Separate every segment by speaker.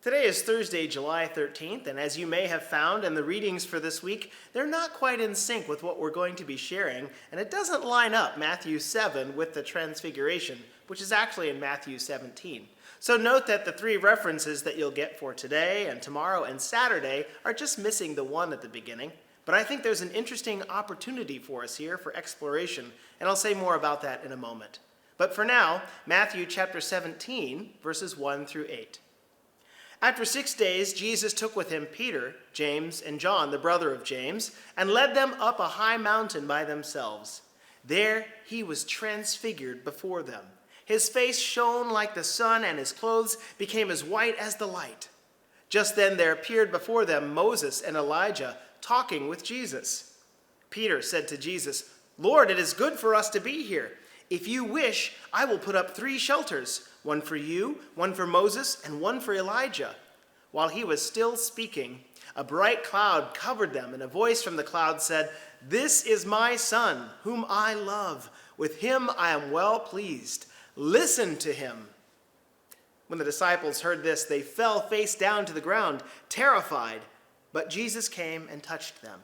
Speaker 1: Today is Thursday, July 13th, and as you may have found in the readings for this week, they're not quite in sync with what we're going to be sharing, and it doesn't line up Matthew 7 with the Transfiguration, which is actually in Matthew 17. So note that the three references that you'll get for today and tomorrow and Saturday are just missing the one at the beginning, but I think there's an interesting opportunity for us here for exploration, and I'll say more about that in a moment. But for now, Matthew chapter 17, verses 1 through 8. After 6 days, Jesus took with him Peter, James, and John, the brother of James, and led them up a high mountain by themselves. There he was transfigured before them. His face shone like the sun, and his clothes became as white as the light. Just then there appeared before them Moses and Elijah, talking with Jesus. Peter said to Jesus, "Lord, it is good for us to be here. If you wish, I will put up 3 shelters, one for you, one for Moses, and one for Elijah." While he was still speaking, a bright cloud covered them, and a voice from the cloud said, "This is my son, whom I love. With him I am well pleased. Listen to him." When the disciples heard this, they fell face down to the ground, terrified. But Jesus came and touched them.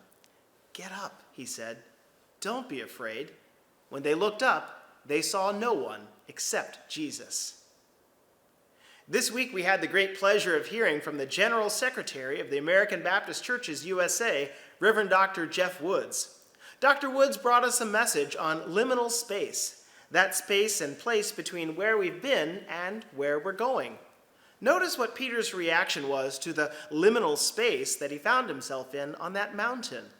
Speaker 1: "Get up," he said. "Don't be afraid." When they looked up, they saw no one except Jesus. This week we had the great pleasure of hearing from the General Secretary of the American Baptist Churches USA, Reverend Dr. Jeff Woods. Dr. Woods brought us a message on liminal space, that space and place between where we've been and where we're going. Notice what Peter's reaction was to the liminal space that he found himself in on that mountain.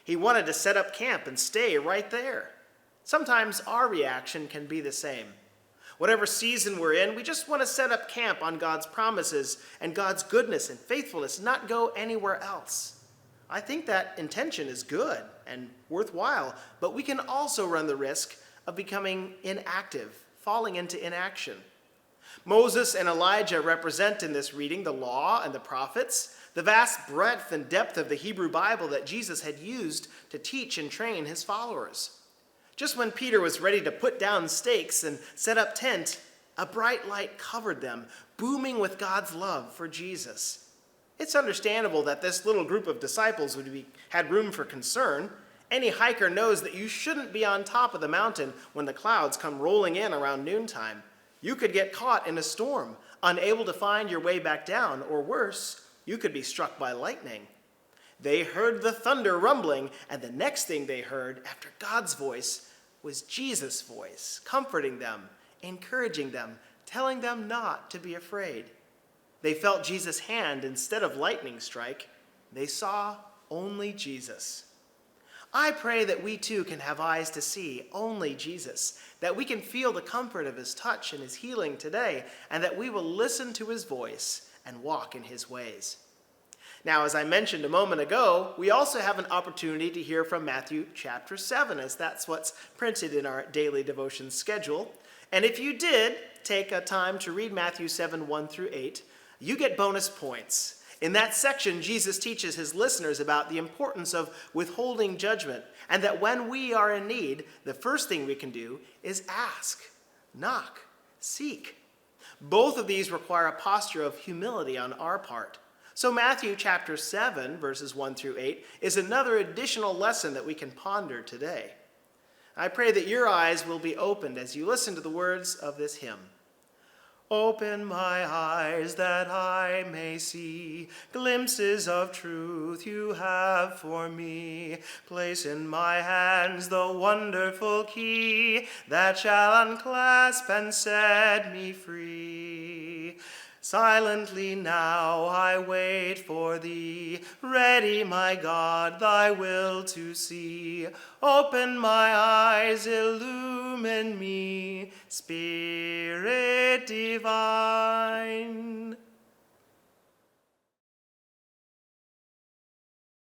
Speaker 1: He wanted to set up camp and stay right there. Sometimes our reaction can be the same. Whatever season we're in, we just want to set up camp on God's promises and God's goodness and faithfulness, not go anywhere else. I think that intention is good and worthwhile, but we can also run the risk of becoming inactive, falling into inaction. Moses and Elijah represent in this reading the law and the prophets, the vast breadth and depth of the Hebrew Bible that Jesus had used to teach and train his followers. Just when Peter was ready to put down stakes and set up tent, a bright light covered them, booming with God's love for Jesus. It's understandable that this little group of disciples had room for concern. Any hiker knows that you shouldn't be on top of the mountain when the clouds come rolling in around noontime. You could get caught in a storm, unable to find your way back down, or worse, you could be struck by lightning. They heard the thunder rumbling, and the next thing they heard after God's voice was Jesus' voice, comforting them, encouraging them, telling them not to be afraid. They felt Jesus' hand instead of lightning strike. They saw only Jesus. I pray that we too can have eyes to see only Jesus, that we can feel the comfort of his touch and his healing today, and that we will listen to his voice and walk in his ways. Now, as I mentioned a moment ago, we also have an opportunity to hear from Matthew chapter 7, as that's what's printed in our daily devotion schedule. And if you did take a time to read Matthew 7, 1 through 8, you get bonus points. In that section, Jesus teaches his listeners about the importance of withholding judgment, and that when we are in need, the first thing we can do is ask, knock, seek. Both of these require a posture of humility on our part. So Matthew chapter 7, verses 1 through 8, is another additional lesson that we can ponder today. I pray that your eyes will be opened as you listen to the words of this hymn. Open my eyes that I may see glimpses of truth you have for me. Place in my hands the wonderful key that shall unclasp and set me free. Silently now I wait for thee, ready, my God, thy will to see. Open my eyes, illumine me, Spirit divine.